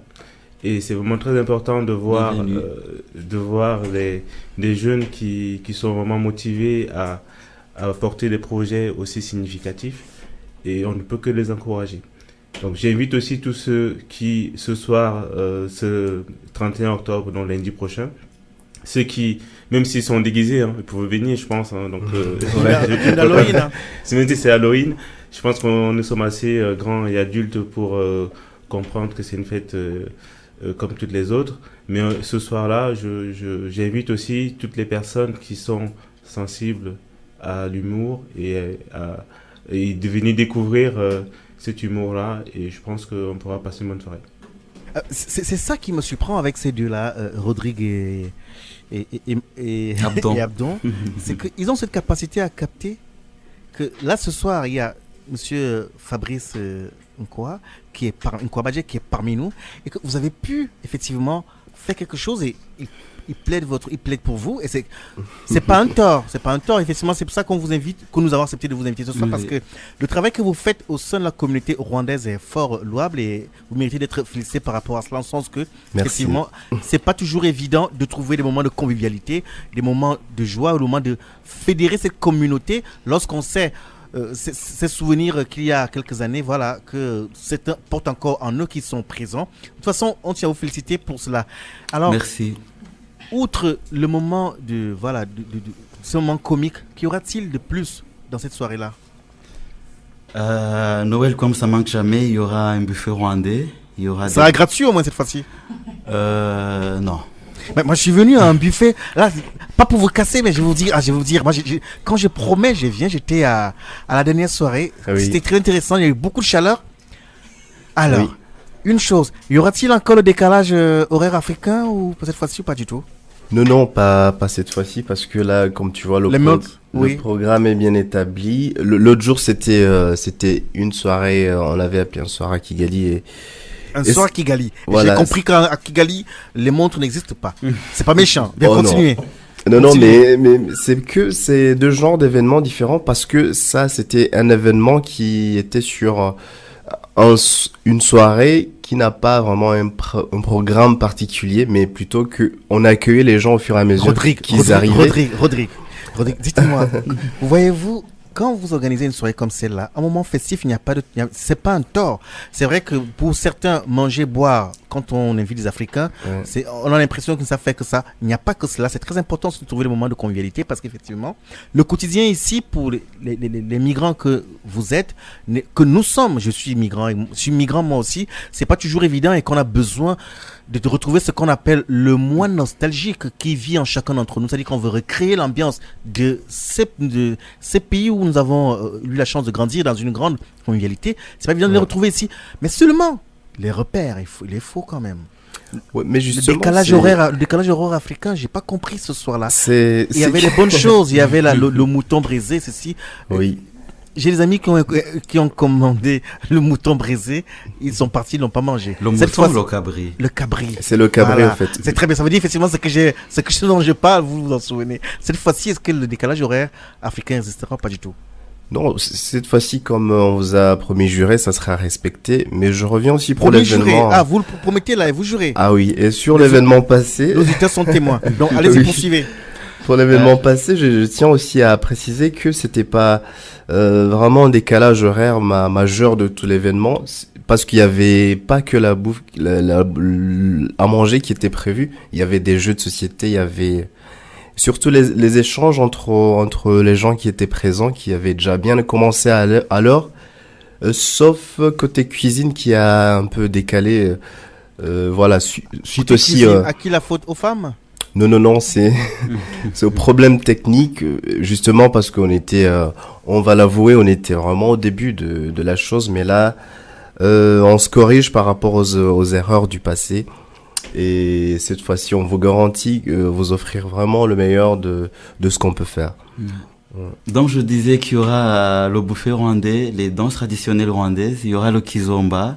Et c'est vraiment très important de voir des jeunes qui sont vraiment motivés à porter des projets aussi significatifs. Et on ne peut que les encourager. Donc j'invite aussi tous ceux qui, ce soir, ce 31 octobre, donc lundi prochain, ceux qui, même s'ils sont déguisés, ils peuvent venir, je pense. Donc, même si c'est Halloween, je pense qu'on nous sommes assez grands et adultes pour comprendre que c'est une fête comme toutes les autres. Mais ce soir-là, j'invite aussi toutes les personnes qui sont sensibles à l'humour et de venir découvrir cet humour-là. Et je pense qu'on pourra passer une bonne soirée. C'est ça qui me surprend avec ces deux-là, Rodrigue et Abdon. C'est qu'ils ont cette capacité à capter que là, ce soir, il y a monsieur Fabrice Nkwa-Badje, qui est parmi nous, et que vous avez pu effectivement faire quelque chose et il plaide pour vous, et c'est pas un tort, effectivement. C'est pour ça qu'on vous invite, que nous avons accepté de vous inviter ce soir, parce que le travail que vous faites au sein de la communauté rwandaise est fort louable, et vous méritez d'être félicité par rapport à cela, en sens que effectivement, c'est pas toujours évident de trouver des moments de convivialité, des moments de joie, des moments de fédérer cette communauté lorsqu'on sait ces souvenirs qu'il y a quelques années, voilà, que c'est porte encore en eux qui sont présents. De toute façon, on tient à vous féliciter pour cela. Alors, merci. Outre le moment de ce moment comique, qu'y aura-t-il de plus dans cette soirée-là? Noël, comme ça manque jamais, il y aura un buffet rwandais. Ça sera gratuit au moins cette fois-ci? Non. Mais moi, je suis venu à un buffet. Là, pas pour vous casser, mais je vais vous dire. Moi, quand je promets, je viens. J'étais à la dernière soirée. Oui. C'était très intéressant. Il y a eu beaucoup de chaleur. Alors, une chose. Y aura-t-il encore le décalage horaire africain ou cette fois-ci ou pas du tout? Non, pas cette fois-ci, parce que là, comme tu vois, le programme est bien établi. L'autre jour, c'était une soirée, on l'avait appelé un soir à Kigali. Un soir à Kigali. Voilà. J'ai compris qu'à Kigali, les montres n'existent pas. C'est pas méchant. Bien continuer. Non, mais c'est deux genres d'événements différents, parce que ça, c'était un événement qui était sur une soirée qui n'a pas vraiment un programme particulier, mais plutôt qu'on accueillait les gens au fur et à mesure qu'ils arrivaient. Rodrigue, dites-moi, voyez-vous, quand vous organisez une soirée comme celle-là, un moment festif, c'est pas un tort. C'est vrai que pour certains, manger, boire, quand on invite des Africains, on a l'impression que ça fait que ça. Il n'y a pas que cela. C'est très important de trouver le moment de convivialité, parce qu'effectivement, le quotidien ici, pour les migrants que vous êtes, que nous sommes, je suis migrant moi aussi, c'est pas toujours évident, et qu'on a besoin de retrouver ce qu'on appelle le moi nostalgique qui vit en chacun d'entre nous. C'est-à-dire qu'on veut recréer l'ambiance de ces pays où nous avons eu la chance de grandir dans une grande convivialité. C'est pas évident de les retrouver ici, mais seulement les repères, il est faux quand même. Ouais, mais justement, le décalage horaire africain, j'ai pas compris ce soir-là. Il y avait les bonnes choses, il y avait le mouton brisé, ceci. Oui. J'ai des amis qui ont commandé le mouton brisé, ils sont partis, ils l'ont pas mangé. Le mouton ou le cabri? Le cabri. C'est le cabri, en fait. C'est très bien. Ça veut dire effectivement ce dont je parle, vous vous en souvenez. Cette fois-ci, est-ce que le décalage horaire africain existera? Pas du tout. Non, cette fois-ci, comme on vous a promis juré, ça sera respecté. Mais je reviens aussi pour l'événement. Ah, vous le promettez là et vous jurez. Ah oui, et sur l'événement passé. Les auditeurs sont témoins. Donc allez-y, poursuivez. Pour l'événement passé, je tiens aussi à préciser que c'était pas vraiment un décalage horaire majeur de tout l'événement, parce qu'il y avait pas que la bouffe, à manger qui était prévu. Il y avait des jeux de société, il y avait surtout les échanges entre les gens qui étaient présents, qui avaient déjà bien commencé à l'heure, sauf côté cuisine qui a un peu décalé. Voilà, suite aussi. Cuisine, à qui la faute? Aux femmes? Non, c'est au problème technique, justement parce qu'on était, on va l'avouer, on était vraiment au début de la chose, mais là, on se corrige par rapport aux erreurs du passé, et cette fois-ci, on vous garantit vous offrir vraiment le meilleur de ce qu'on peut faire. Donc je disais qu'il y aura le buffet rwandais, les danses traditionnelles rwandaises, il y aura le kizomba,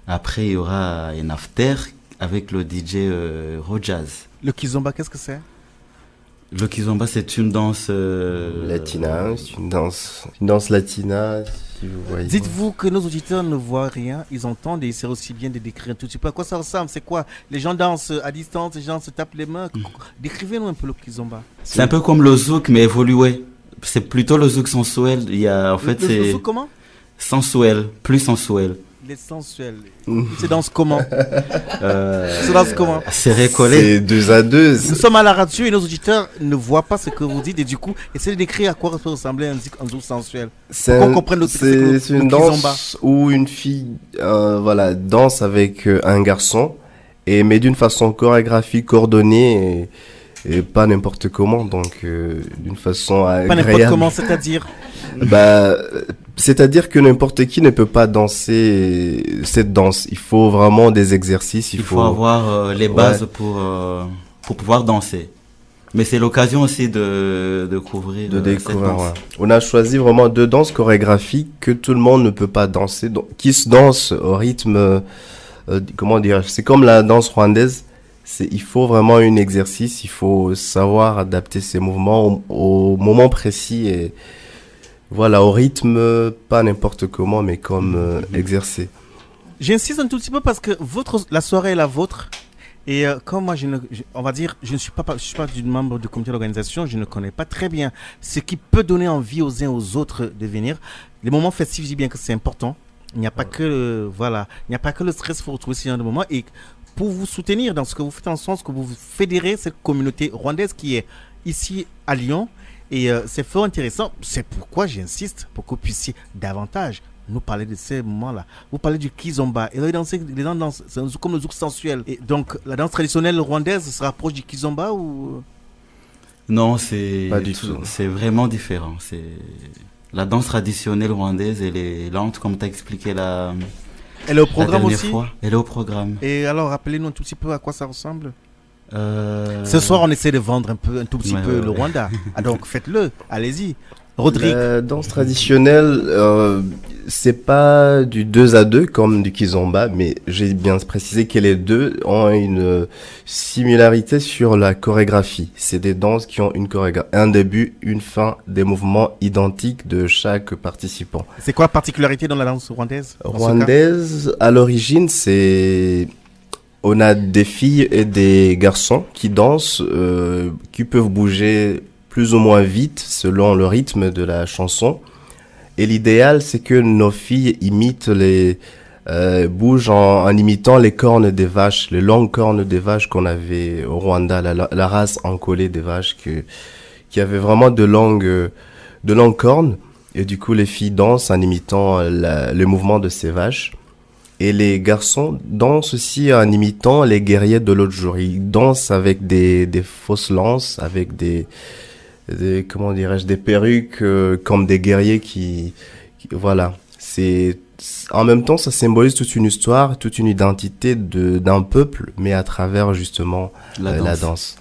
après il y aura un after avec le DJ Rojaz. Le kizomba, qu'est-ce que c'est? Le kizomba, c'est une danse latina, c'est une danse latina, si vous voyez. Dites-vous que nos auditeurs ne voient rien, ils entendent, et c'est aussi bien de décrire un tout petit peu à quoi ça ressemble. C'est quoi? Les gens dansent à distance, les gens se tapent les mains. Décrivez-nous un peu le kizomba. C'est un peu comme le zouk, mais évolué. C'est plutôt le zouk sensuel. Il y a, en fait, le zouk comment? Sensuel, plus sensuel. Les sensuels. C'est danse comment? C'est danse comment? C'est récollé. C'est 2 à 2. Nous sommes à la radio et nos auditeurs ne voient pas ce que vous dites, et du coup, essayez de décrire à quoi peut ressembler un zouk sensuel. C'est une danse où une fille danse avec un garçon, mais d'une façon chorégraphique, coordonnée, et pas n'importe comment, donc d'une façon agréable. Pas n'importe comment, c'est-à-dire? C'est-à-dire que n'importe qui ne peut pas danser cette danse. Il faut vraiment des exercices. Il faut avoir les bases pour pouvoir danser. Mais c'est l'occasion aussi de couvrir. De cette découvrir, danse. ouais. On a choisi vraiment 2 danses chorégraphiques que tout le monde ne peut pas danser, donc, qui se dansent au rythme, comment dire, c'est comme la danse rwandaise. Il faut vraiment un exercice, il faut savoir adapter ses mouvements au moment précis et voilà, au rythme, pas n'importe comment, mais comme exercer. J'insiste un tout petit peu parce que la soirée est la vôtre. Et comme moi, on va dire, je ne suis pas du membre du comité d'organisation, je ne connais pas très bien ce qui peut donner envie aux uns aux autres de venir. Les moments festifs, je dis bien que c'est important. Il n'y a pas que il n'y a pas que le stress pour retrouver ce genre de moments et pour vous soutenir dans ce que vous faites en sens que vous fédérez cette communauté rwandaise qui est ici à Lyon. Et c'est fort intéressant. C'est pourquoi j'insiste pour que vous puissiez davantage nous parler de ces moments-là. Vous parlez du kizomba. Et là, les gens dansent, c'est comme le zouk sensuel. Et donc, la danse traditionnelle rwandaise se rapproche du kizomba ou... Non, c'est Pas du tout. C'est vraiment différent. C'est la danse traditionnelle rwandaise, elle est lente, comme tu as expliqué Elle est au la programme dernière aussi. fois. Elle est au programme. Et alors, rappelez-nous un tout petit peu à quoi ça ressemble. Ce soir, on essaie de vendre un tout petit peu le Rwanda. Ah, donc, faites-le. Allez-y. Rodrigue. La danse traditionnelle, c'est pas du 2 à 2 comme du kizomba, mais j'ai bien précisé que les deux ont une similarité sur la chorégraphie. C'est des danses qui ont un début, une fin, des mouvements identiques de chaque participant. C'est quoi la particularité dans la danse rwandaise? Rwandaise, à l'origine, on a des filles et des garçons qui dansent, qui peuvent bouger plus ou moins vite selon le rythme de la chanson. Et l'idéal, c'est que nos filles imitent bougent en imitant les cornes des vaches, les longues cornes des vaches qu'on avait au Rwanda, la race encolée des vaches qui avait vraiment de longues cornes. Et du coup, les filles dansent en imitant les mouvements de ces vaches. Et les garçons dansent aussi en imitant les guerriers de l'autre jour. Ils dansent avec des fausses lances, avec des comment dirais-je, des perruques comme des guerriers qui voilà. En même temps, ça symbolise toute une histoire, toute une identité d'un peuple, mais à travers justement la danse.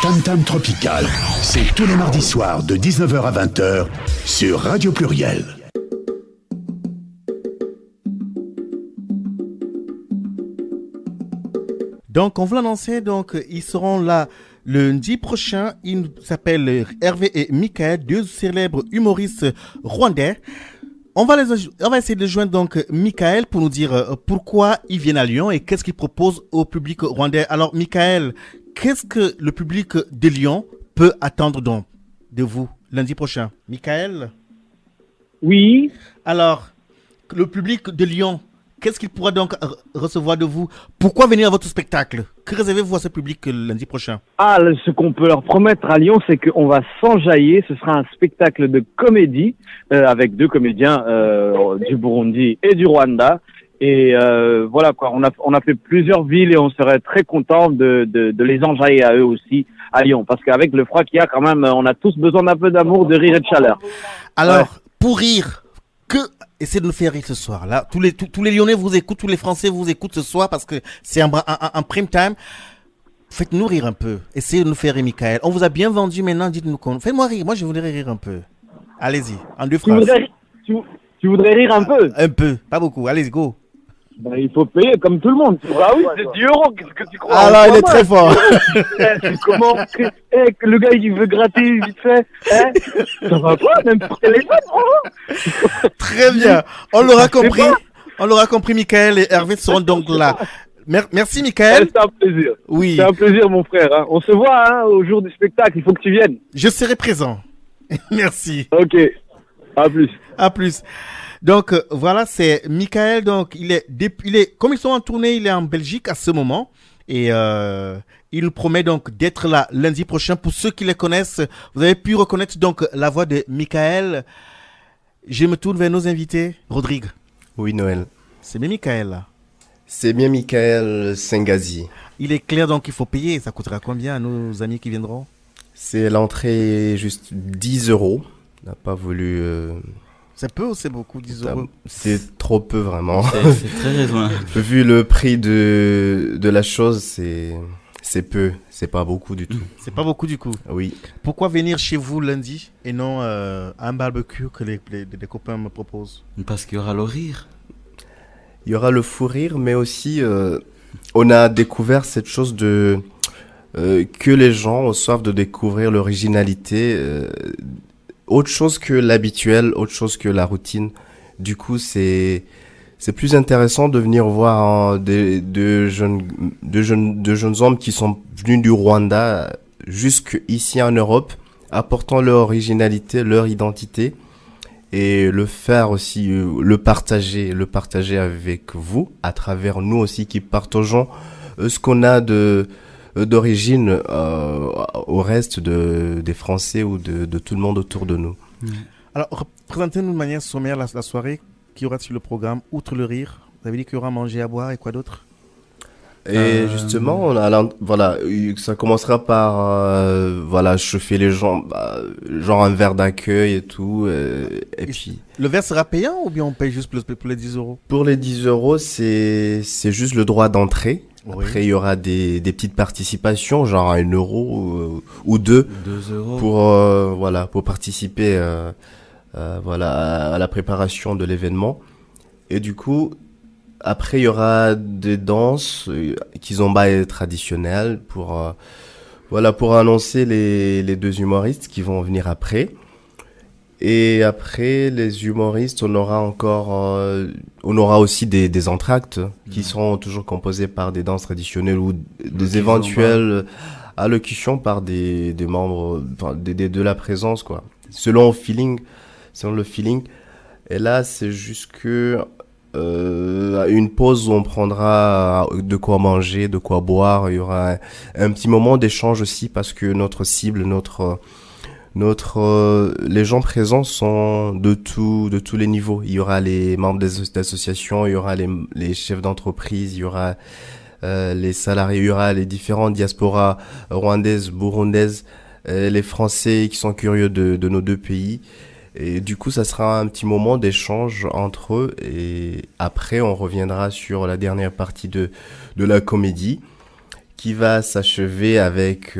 Tam Tam Tropical, c'est tous les mardis soirs de 19h à 20h sur Radio Pluriel. Donc, on vous l'annoncer, donc, ils seront là lundi prochain. Ils s'appellent Hervé et Michael, deux célèbres humoristes rwandais. On va essayer de joindre donc Michael pour nous dire pourquoi ils viennent à Lyon et qu'est-ce qu'ils proposent au public rwandais. Alors, Michael, qu'est-ce que le public de Lyon peut attendre donc de vous lundi prochain? Michael? Oui. Alors, le public de Lyon, qu'est-ce qu'il pourra donc recevoir de vous? Pourquoi venir à votre spectacle? Que réservez-vous à ce public lundi prochain? Ah, ce qu'on peut leur promettre à Lyon, c'est qu'on va s'enjailler. Ce sera un spectacle de comédie avec deux comédiens du Burundi et du Rwanda. Et voilà quoi, on a fait plusieurs villes et on serait très content de les enjailler à eux aussi à Lyon. Parce qu'avec le froid qu'il y a quand même, on a tous besoin d'un peu d'amour, de rire et de chaleur. Alors, pour rire, essayez de nous faire rire ce soir. Là, tous les Lyonnais vous écoutent, tous les Français vous écoutent ce soir parce que c'est un prime time. Faites-nous rire un peu. Essayez de nous faire rire, Michael. On vous a bien vendu maintenant, dites-nous qu'on... Faites-moi rire, moi je voudrais rire un peu. Allez-y, en deux phrases. Tu voudrais rire un peu? Un peu, pas beaucoup. Allez, go. Ben, il faut payer comme tout le monde. Ah oui, c'est 10 €, qu'est-ce que tu crois? Ah là, il est très fort. Comment le gars, il veut gratter vite fait. Ça va pas, même pour téléphone, Très bien. On l'aura compris. On l'aura compris, Michael et Hervé seront donc là. Merci, Michael. C'est un plaisir. Oui. C'est un plaisir, mon frère. Hein. On se voit au jour du spectacle. Il faut que tu viennes. Je serai présent. Merci. Ok. À plus. À plus. Donc voilà, c'est Michael. Donc il est comme ils sont en tournée, il est en Belgique à ce moment et il nous promet donc d'être là lundi prochain. Pour ceux qui les connaissent, vous avez pu reconnaître donc la voix de Michael. Je me tourne vers nos invités. Rodrigue. Oui, Noël. C'est bien Michael là. C'est bien Michael Sengazi. Il est clair donc il faut payer. Ça coûtera combien à nos amis qui viendront? C'est l'entrée juste 10 €. On n'a pas voulu... C'est peu ou c'est beaucoup, 10 €? C'est trop peu, vraiment. C'est très raisonnable. Vu le prix de la chose, c'est peu. C'est pas beaucoup du tout. C'est pas beaucoup du coup? Oui. Pourquoi venir chez vous lundi et non à un barbecue que les copains me proposent? Parce qu'il y aura le rire. Il y aura le fou rire, mais aussi, on a découvert cette chose de... que les gens ont soif de découvrir l'originalité... autre chose que l'habituel, autre chose que la routine. Du coup, c'est plus intéressant de venir voir de jeunes hommes qui sont venus du Rwanda jusqu'ici en Europe, apportant leur originalité, leur identité, et le faire aussi, le partager avec vous, à travers nous aussi qui partageons ce qu'on a d'origine au reste des Français ou de tout le monde autour de nous. Alors, présentez-nous de manière sommaire la soirée qui y aura sur le programme, outre le rire. Vous avez dit qu'il y aura à manger, à boire et quoi d'autre? Et justement, voilà, ça commencera par chauffer les gens, genre un verre d'accueil et tout. Et puis le verre sera payant ou bien on paye juste pour les 10 €? Pour les 10 €, c'est juste le droit d'entrée. Oui. Après, il y aura des petites participations, genre 1 € ou 2 €. pour participer à la préparation de l'événement. Et du coup, après, il y aura des danses kizomba traditionnelles pour annoncer les deux humoristes qui vont venir après. Et après, les humoristes, on aura aussi des entr'actes qui seront toujours composés par des danses traditionnelles ou des éventuelles allocutions par des membres de la présence, quoi. Selon le feeling. Et là, c'est juste que une pause où on prendra de quoi manger, de quoi boire. Il y aura un petit moment d'échange aussi parce que notre cible, les gens présents sont de tous les niveaux. Il y aura les membres d'associations, il y aura les chefs d'entreprise, il y aura les salariés, il y aura les différentes diasporas rwandaises, burundaises, les Français qui sont curieux de nos deux pays. Et du coup, ça sera un petit moment d'échange entre eux. Et après, on reviendra sur la dernière partie de la comédie qui va s'achever avec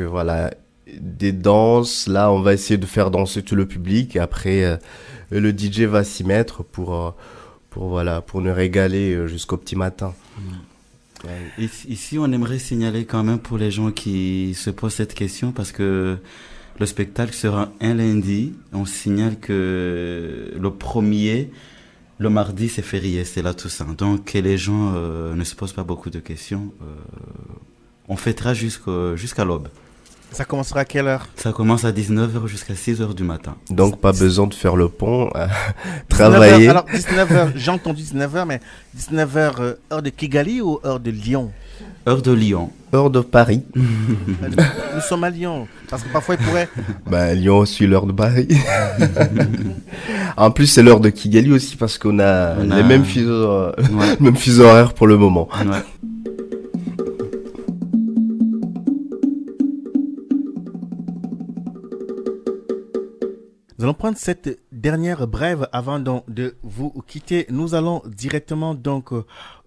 des danses. Là, on va essayer de faire danser tout le public. Et après, le DJ va s'y mettre pour nous régaler jusqu'au petit matin. Ici, on aimerait signaler quand même pour les gens qui se posent cette question, parce que le spectacle sera un lundi. On signale que le premier, le mardi, c'est férié, c'est la Toussaint. Donc, que les gens ne se posent pas beaucoup de questions. On fêtera jusqu'à l'aube. Ça commencera à quelle heure? Ça commence à 19h jusqu'à 6h du matin. Donc, pas besoin de faire le pont, travailler. 19h, alors, 19h, j'ai entendu 19h, mais 19h, heure de Kigali ou heure de Lyon? Heure de Lyon. Heure de Paris. Nous sommes à Lyon, parce que parfois il pourrait... Lyon aussi, l'heure de Paris. En plus, c'est l'heure de Kigali aussi, parce qu'on a les mêmes fuseaux horaires pour le moment. Ouais. Nous allons prendre cette dernière brève avant donc de vous quitter. Nous allons directement donc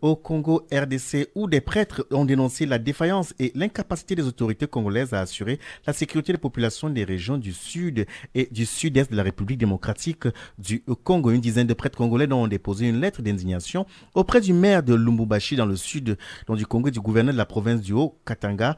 au Congo RDC, où des prêtres ont dénoncé la défaillance et l'incapacité des autorités congolaises à assurer la sécurité des populations des régions du sud et du sud-est de la République démocratique du Congo. Une dizaine de prêtres congolais ont déposé une lettre d'indignation auprès du maire de Lubumbashi dans le sud du Congo et du gouverneur de la province du Haut-Katanga,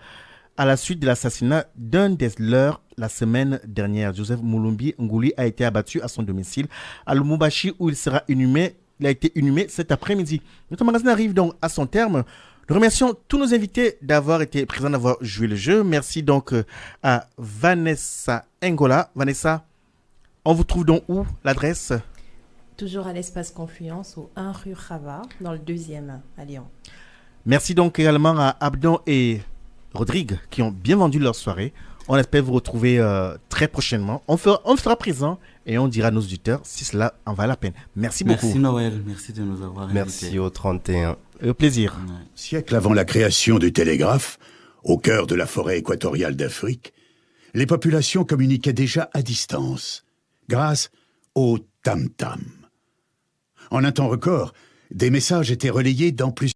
à la suite de l'assassinat d'un des leurs la semaine dernière. Joseph Mulumbi Ngouli a été abattu à son domicile à Lubumbashi, où il sera inhumé. Il a été inhumé cet après-midi. Notre magazine arrive donc à son terme. Nous remercions tous nos invités d'avoir été présents, d'avoir joué le jeu. Merci donc à Vanessa Ngola. Vanessa, on vous trouve donc où? L'adresse? Toujours à l'espace Confluence, au 1 rue Rava, dans le 2e à Lyon. Merci donc également à Abdon et Rodrigue qui ont bien vendu leur soirée. On espère vous retrouver très prochainement. On sera présent et on dira à nos auditeurs si cela en vaut la peine. Merci beaucoup. Merci Noël, merci de nous avoir invités. Merci au 31. Au plaisir. Ouais. Siècle avant la création du télégraphe, au cœur de la forêt équatoriale d'Afrique, les populations communiquaient déjà à distance, grâce au tam-tam. En un temps record, des messages étaient relayés dans plusieurs